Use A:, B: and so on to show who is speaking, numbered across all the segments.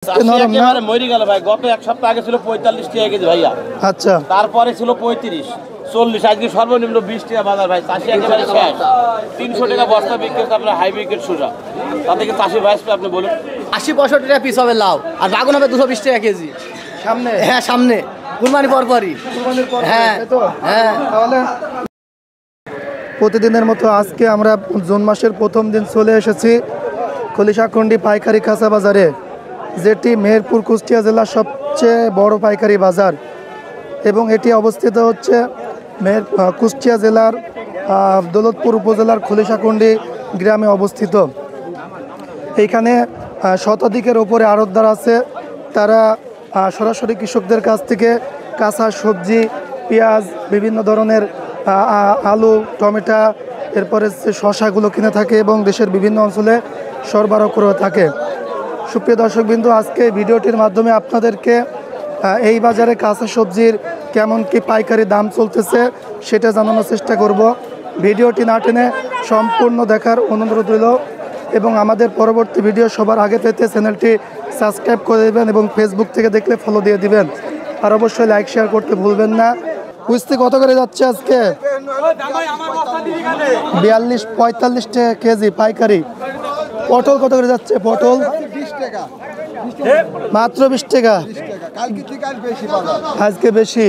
A: মরে গেল ভাই, গত এক সপ্তাহ আগে ছিল 45 টাকা কেজি ভাইয়া। আচ্ছা, তারপরে ছিল 35, 40, আজকে সর্বনিম্ন 20 টাকা বাজার ভাই। চাষি একেবারে শেষ। 300 টাকা বস্তা বিক্রি হচ্ছে আপনার হাইব্রিড সুজা। তা থেকে চাষি ভাই আপনি বলুন,
B: 80-65 টাকা পিস হবে লাউ, আর বাগুন হবে 220 টাকা কেজি। সামনে? হ্যাঁ সামনে, কুরবানি পরপরই। হ্যাঁ হ্যাঁ। তাহলে
C: প্রতিদিনের মতো আজকে আমরা জুন মাসের প্রথম দিন চলে এসেছি খলিশাখন্ডি পাইকারি কাঁচা বাজারে, যেটি মেহেরপুর কুষ্টিয়া জেলার সবচেয়ে বড় পাইকারি বাজার এবং এটি অবস্থিত হচ্ছে কুষ্টিয়া জেলার দৌলতপুর উপজেলার খলিশাখন্ডি গ্রামে অবস্থিত। এইখানে শতাধিকের ওপরে আড়তদার আছে, তারা সরাসরি কৃষকদের কাছ থেকে কাঁচা সবজি, পেঁয়াজ, বিভিন্ন ধরনের আলু, টমেটো, এরপরে শশাগুলো কিনে থাকে এবং দেশের বিভিন্ন অঞ্চলে সরবরাহ করে থাকে। সুপ্রিয় দর্শকবৃন্দ, আজকে ভিডিওটির মাধ্যমে আপনাদেরকে এই বাজারে কাঁচা সবজির কেমন কি পাইকারি দাম চলতেছে সেটা জানানোর চেষ্টা করব। ভিডিওটি না টেনে সম্পূর্ণ দেখার অনুরোধ রইল এবং আমাদের পরবর্তী ভিডিও সবার আগে পেতে চ্যানেলটি সাবস্ক্রাইব করে দেবেন এবং ফেসবুক থেকে দেখলে ফলো দিয়ে দিবেন, আর অবশ্যই লাইক শেয়ার করতে ভুলবেন না। কুস্তি কত করে যাচ্ছে আজকে? 42-45 টাকা কেজি পাইকারি। পটল কত করে যাচ্ছে? পটল মাত্র 20 টাকা। আজকে বেশি,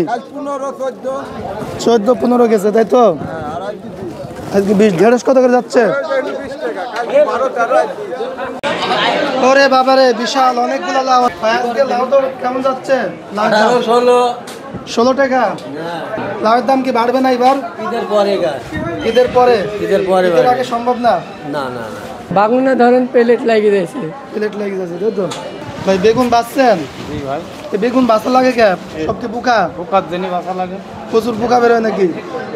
C: 14-15 গেছে, তাই তো? আজকে 20। ঢেঁড়স কত করে যাচ্ছে? ওরে বাবারে, বিশাল অনেকগুলো লাউ। আজকে লাউ তো কেমন যাচ্ছে? 16 টাকা। লাউয়ের দাম কি বাড়বে না এবার? ঈদের পরে আগে সম্ভব না।
D: বাগুনে ধরেন প্লেট লাগিয়ে দিয়েছে।
C: প্লেট লাগিয়ে যাচ্ছে, তাই তো? ভাই বেগুন বাঁচছেন?
A: ভাই
C: বেগুন বাঁচা লাগে কে? সবকে পোকা?
A: পোকার জন্য বাঁচা লাগে।
C: প্রচুর পোকা বেরোয় নাকি?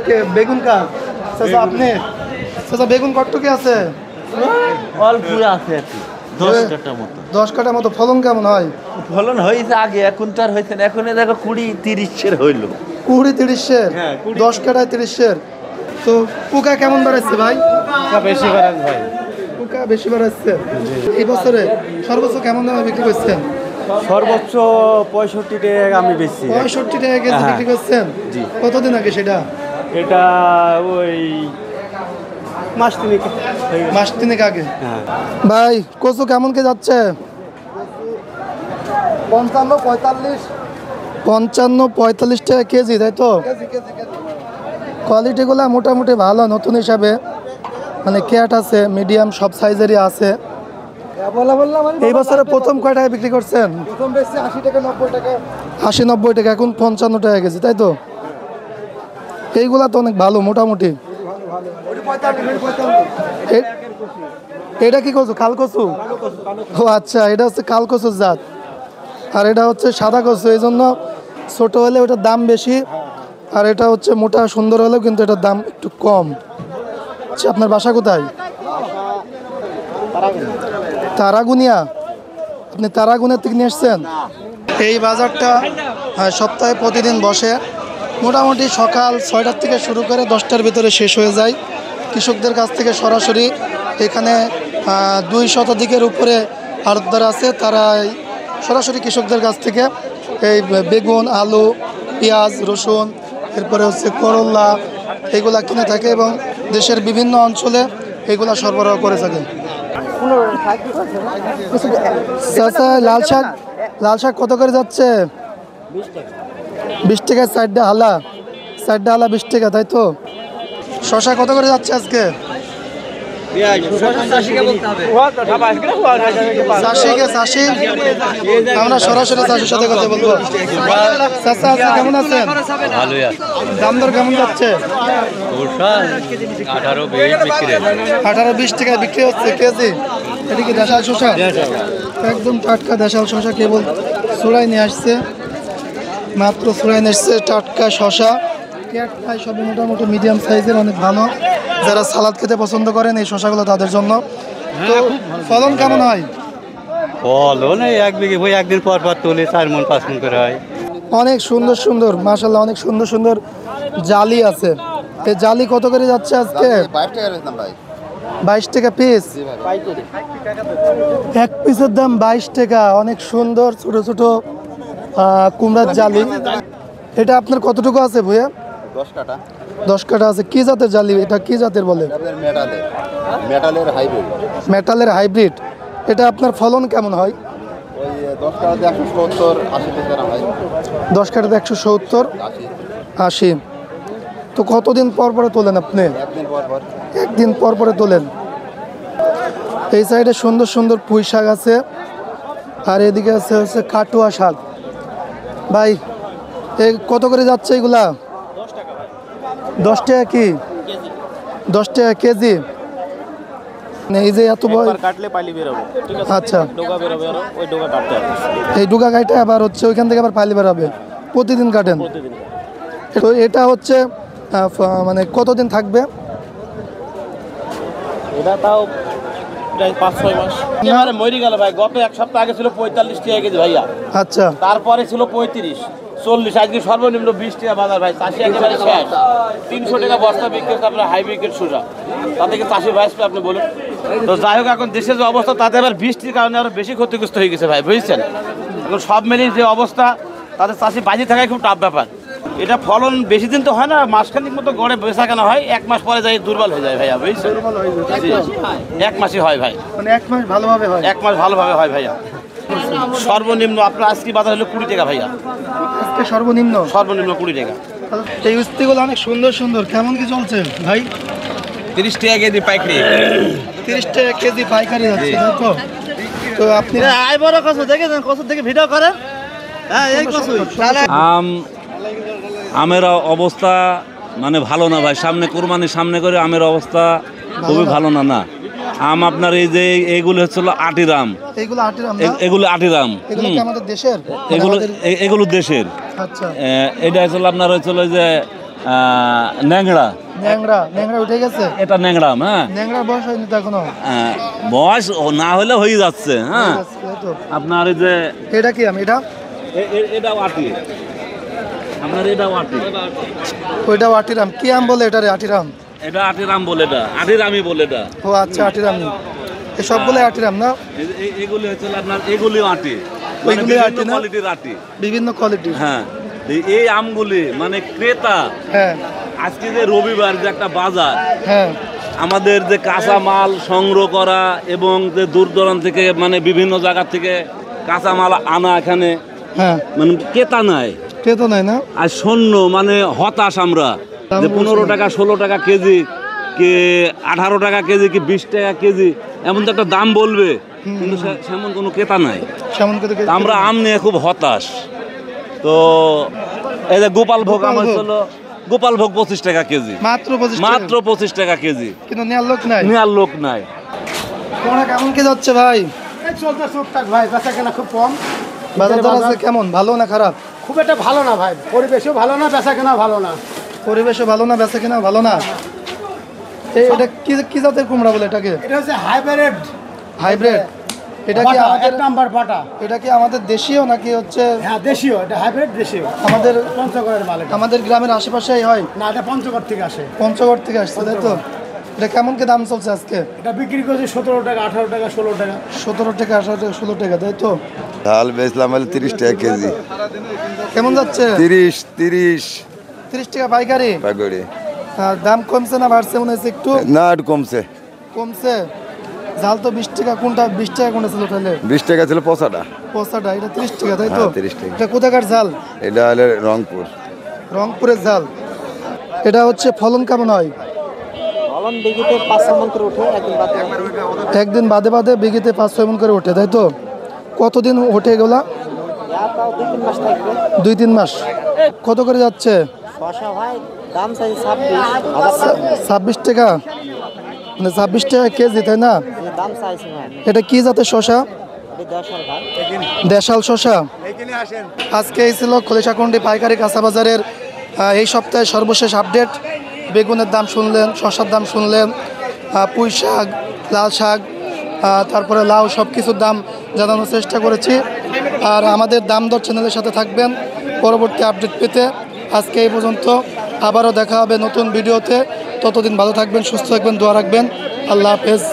C: কে বেগুন কার? চাচা আপনি? চাচা বেগুন কতটুকু আছে?
A: অল্প আছে আর কি, 10 কাঠা মতো।
C: 10 কাঠা মতো। ফলন কেমন হয়?
A: ফলন হয়েছে আগে, এখন তো আর হয়েছে না। এখন দেখো 20-30 হইল।
C: 20-30
A: হ্যাঁ,
C: 10 কাঠায় 30। তো পোকা কেমন বাড়াচ্ছে ভাই?
A: বেশি বাড়ান ভাই,
C: পোকা বেশি বাড়াচ্ছে। এই বছরে সর্বোচ্চ কেমন দামে বিক্রি করছেন?
A: সর্বোচ্চ 65 টাকা আমি বেশি।
C: 65 টাকা কেজি বিক্রি করছেন?
A: জি।
C: কতদিন আগে সেটা?
A: এটা ওই মাস তিনেক
C: আগে। ভাই কচু কেমন কে যাচ্ছে? 55-45 টাকা কেজি, তাই তো? কোয়ালিটিগুলো মোটামুটি ভালো, নতুন হিসাবে, মানে ক্যাট আছে, মিডিয়াম, সব সাইজেরই আছে। এই বছরে প্রথম কয় টাকা বিক্রি করছেন? 80-90 টাকা, এখন 55 টাকা কেজি, তাই তো? এইগুলা তো অনেক ভালো মোটামুটি। এটা কি কচু? খাল কচু? ও আচ্ছা, এটা হচ্ছে কাল কচুর জাত, আর এটা হচ্ছে সাদা কচু। এই জন্য ছোট হলে ওটার দাম বেশি, আর এটা হচ্ছে মোটা সুন্দর হলেও কিন্তু এটার দাম একটু কম। আচ্ছা, আপনার বাসা কোথায়? তারাগুনিয়া। আপনি তারাগুনিয়া থেকে নিয়ে এসছেন? এই বাজারটা সপ্তাহে প্রতিদিন বসে, মোটামুটি সকাল 6টার থেকে শুরু করে 10টার ভিতরে শেষ হয়ে যায়। কৃষকদের কাছ থেকে সরাসরি এখানে 2 শতাধিকের উপরে আড়তদার আছে, তারা সরাসরি কৃষকদের কাছ থেকে এই বেগুন, আলু, পেঁয়াজ, রসুন, এরপরে হচ্ছে করলা, এগুলা কিনে থাকে এবং দেশের বিভিন্ন অঞ্চলে এগুলা সরবরাহ করে থাকে। আচ্ছা, লাল শাক কত করে যাচ্ছে? 20 টাকা। 4 হালা 20 টাকা, তাই তো? শশা কত করে যাচ্ছে আজকে? আমরা সরাসরি চাষির সাথে কথা বলবো। চাচা কেমন আছেন? দাম দর কেমন যাচ্ছে? 18-20 টাকা বিক্রি হচ্ছে কেজি। এটা কি দেশাল শসা? একদম টাটকা দেশাল শসা, কেবল চূড়ায় নিয়ে আসছে, মাত্র চূড়ায় নিয়ে আসছে টাটকা শসা। সব মোটামুটি মিডিয়াম সাইজের, অনেক ভালো। যারা সালাদ খেতে পছন্দ করেন এই শসাগুলো তাদের জন্য। তো ফলন কেমন হয়?
A: ফলন এক বিঘে বই একদিন পর তোলে 4 মণ 5 মণ করে হয়।
C: অনেক সুন্দর সুন্দর, মাশাআল্লাহ, অনেক সুন্দর সুন্দর জালি আছে। এই জালি কত করে যাচ্ছে আজকে? 22 টাকা পিস। এক পিসের দাম 22 টাকা। অনেক সুন্দর ছোট ছোট কুমড়ার জালি। এটা আপনার কতটুকু আছে ভাইয়া?
E: 10 কাটা।
C: 10 কাটা আছে। কি জাতের জালি এটা? কি জাতের বলে?
E: মেটালের হাইব্রিড।
C: মেটালের হাইব্রিড। এটা আপনার ফলন কেমন হয়?
E: ওই 10 কাটাতে 170 80 টাকা হয়।
C: 10 কাটাতে 170 80। তো কতদিন পর পরে তোলেন আপনি?
E: একদিন পর পর।
C: একদিন পর পরে তোলেন। এই সাইডে সুন্দর সুন্দর পুঁই শাক আছে, আর এদিকে আছে হচ্ছে কাটুয়া শাক। ভাই এই কত করে যাচ্ছে এগুলা? 10 টাকা কি? 10 টাকা কেজি। এই যে এত বড়
A: কাটলে পাইলি বেরোবে, ঠিক আছে?
C: আচ্ছা,
A: ডোকা বেরোবে, আর ওই ডোকা কাটতে হবে
C: এই ডুগা গাইটা আবার হচ্ছে ওইখান থেকে আবার পাইলি বেরোবে। প্রতিদিন কাটেন?
A: প্রতিদিন।
C: তো এটা হচ্ছে মানে কতদিন থাকবে?
A: এটা তাও প্রায় 5-6 মাস। এবারে মরে গেল ভাই। গত এক সপ্তাহ আগে ছিল 45 টাকা কেজি ভাইয়া।
C: আচ্ছা,
A: তারপরে ছিল 35, 40, আজকে সর্বনিম্ন 20 টাকা বাজার ভাই। চাষি একেবারে শেষ। 300 টাকা বস্তা বিক্রি হচ্ছে আপনার হাইব্রিড সুজা। তাতে কি চাষি ভাই আপনি বলুন? তো যাই হোক, এখন দেশের যে অবস্থা তাতে আবার বৃষ্টির কারণে আরো বেশি ক্ষতিগ্রস্ত হয়ে গেছে ভাই, বুঝছেন? এখন সব মিলিয়ে যে অবস্থা, তাতে চাষি বাজি থাকায় খুব টাফ ব্যাপার। এটা ফলন বেশি দিন তো হয় না, মাসখানিক মতো গড়ে বেচা কেনা হয়। 1 মাস পরে যাই দুর্বল হয়ে যায় ভাইয়া, বুঝছেন? 1 মাসই হয় ভাই।
C: মানে 1 মাস ভালোভাবে হয়?
A: 1 মাস ভালোভাবে হয় ভাইয়া। সর্বনিম্ন আপনার আজকে বাজার হলো 20 টাকা ভাইয়া।
C: আজকে সর্বনিম্ন?
A: সর্বনিম্ন 20 টাকা।
C: এই উস্তিগুলো অনেক সুন্দর সুন্দর। কেমন কি চলছে ভাই?
A: 30 টাকা কেজি পাইকারি।
C: 30 টাকা কেজি পাইকারি যাচ্ছে, তাই তো? তো আপনি
F: আমের অবস্থা মানে ভালো না ভাই। সামনে কোরবানির সামনে করে আমের অবস্থা খুবই ভালো না। না আম আপনার এই যে এইগুলো হচ্ছিল আটিরাম,
C: এইগুলো আটিরাম না?
F: এগুলো আটিরাম।
C: এগুলো কি আমাদের দেশের?
F: এগুলো দেশের।
C: আচ্ছা,
F: এটা হচ্ছিল আপনার হচ্ছিল যে ন্যাংড়া।
C: ন্যাংড়া? ন্যাংড়া উঠে গেছে?
F: এটা ন্যাংড়াম। হ্যাঁ,
C: ন্যাংড়া বয়স হয়নি তো এখনো?
F: বয়স না হলে হয়ে যাচ্ছে। হ্যাঁ,
C: হয়ে যাচ্ছে, তাই তো?
F: আপনার এই যে
C: এটা কি আম? এটা
F: এটাও আটি, আপনার এটাও আটি।
C: ওইটাও আটিরাম? কি আম বলে এটারে? আটিরাম?
F: এটা আটিরাম বলে, এটা আটিরামই বলে এটা।
C: ও আচ্ছা, আটিরাম। এই সবগুলো আটিরাম না?
F: এগুলি হচ্ছে আপনার এগুলিও আটি,
C: ওইগুলি আটি না?
F: কোয়ালিটির আটি,
C: বিভিন্ন কোয়ালিটি।
F: হ্যাঁ। এই আমগুলি মানে ক্রেতা,
C: হ্যাঁ
F: আজকে যে রবিবার যে একটা বাজার,
C: হ্যাঁ,
F: আমাদের যে কাঁচা মাল সংগ্রহ করা এবং যে দূর দূরান্ত থেকে মানে বিভিন্ন জায়গা থেকে কাঁচা মাল আনা এখানে,
C: হ্যাঁ।
F: মানে ক্রেতা নাই,
C: ক্রেতা নাই না?
F: আর শূন্য মানে হতাশ আমরা যে 15 টাকা 16 টাকা কেজি, কি 18 টাকা কেজি, কি 20 টাকা কেজি, এমন তো একটা দাম বলবে, কিন্তু সেমন কোনো ক্রেতা নাই।
C: সেমন করে
F: তা আমরা আম নিয়ে খুব হতাশ। তো এই যে গোপাল ভোগ আমার ছিল, গোপাল ভোগ 25 টাকা কেজি,
C: মাত্র 25 টাকা?
F: মাত্র 25 টাকা কেজি,
C: কিন্তু নেওয়ার লোক নাই।
F: নেওয়ার লোক নাই।
C: তোমরা কেমন কি যাচ্ছে ভাই?
G: চলতে টুকটাক ভাই, বেচা কেনা খুব কম।
C: বাজার দর আছে কেমন? ভালো না খারাপ?
G: খুব একটা ভালো না ভাই, পরিবেশও ভালো না, বেচা কেনা ভালো না।
C: পরিবেশও ভালো না, বেচা কেনা ভালো না। এটা কি জাতের কুমড়া বলে এটাকে?
G: এটা হচ্ছে হাইব্রিড।
C: হাইব্রিড? এটা কি আমাদের
G: এক নাম্বার পাটা?
C: এটা কি আমাদের দেশীয় নাকি হচ্ছে?
G: হ্যাঁ দেশীয়, এটা হাইব্রিড দেশীয়।
C: আমাদের
G: পঞ্চগড়ের মাল এটা।
C: আমাদের গ্রামের আশেপাশেই হয়?
G: না, এটা পঞ্চগড় থেকে আসে।
C: পঞ্চগড় থেকে আসছে, তাই তো? এটা কেমন কি দাম চলছে আজকে?
G: এটা বিক্রি করছে 17 টাকা, 18 টাকা, 16 টাকা।
C: 17 টাকা, 18 টাকা, 16 টাকা, তাই তো?
E: ঝাল বেচলাম 30 টাকা কেজি।
C: কেমন যাচ্ছে?
E: 30
C: টাকা পাইকারি?
E: পাইকারি।
C: আর দাম কমছে না বাড়ছে মনে হচ্ছে একটু?
E: না, একটু কমছে।
C: কমছে? ঝাল তো 20 টাকা, কোনটা 20 টাকা কোনটা ছিল তাহলে?
E: 20 টাকা ছিল পচাটা।
C: পচাটা, এটা 30 টাকা, তাই তো?
E: হ্যাঁ, 30 টাকা।
C: এটা কোথাকার ঝাল?
E: এটা হলো রংপুর।
C: রংপুরের ঝাল। এটা হচ্ছে ফলন কেমন হয়?
B: ফলন বিঘিতে 5-6 মণ করে ওঠে
C: একদিন বাদে বাদে বিঘিতে 5-6 মণ করে ওঠে, তাই তো? কতদিন ওঠে এগুলা?
B: 2-3 মাস থাকবে।
C: 2-3 মাস। কত করে যাচ্ছে?
B: শসা ভাই দাম চাই
C: 26 টাকা, মানে 26 টাকা কেজি, তাই না?
B: দাম চাইছি ভাই।
C: এটা কি জাতের শসা?
B: এটা 10 ভাই।
C: দেশাল শসা। আজকে এই ছিল খলিশাকুন্ডি পাইকারি কাঁচা বাজারের এই সপ্তাহে সর্বশেষ আপডেট। বেগুনের দাম শুনলেন, শসার দাম শুনলেন, পুঁই শাক, লাল শাক, তারপরে লাউ, সব কিছুর দাম জানানোর চেষ্টা করেছি। আর আমাদের দাম দর চ্যানেলের সাথে থাকবেন পরবর্তী আপডেট পেতে। আজকে এই পর্যন্ত, আবারও দেখা হবে নতুন ভিডিওতে। ততদিন ভালো থাকবেন, সুস্থ থাকবেন, দোয়া রাখবেন। আল্লাহ হাফেজ।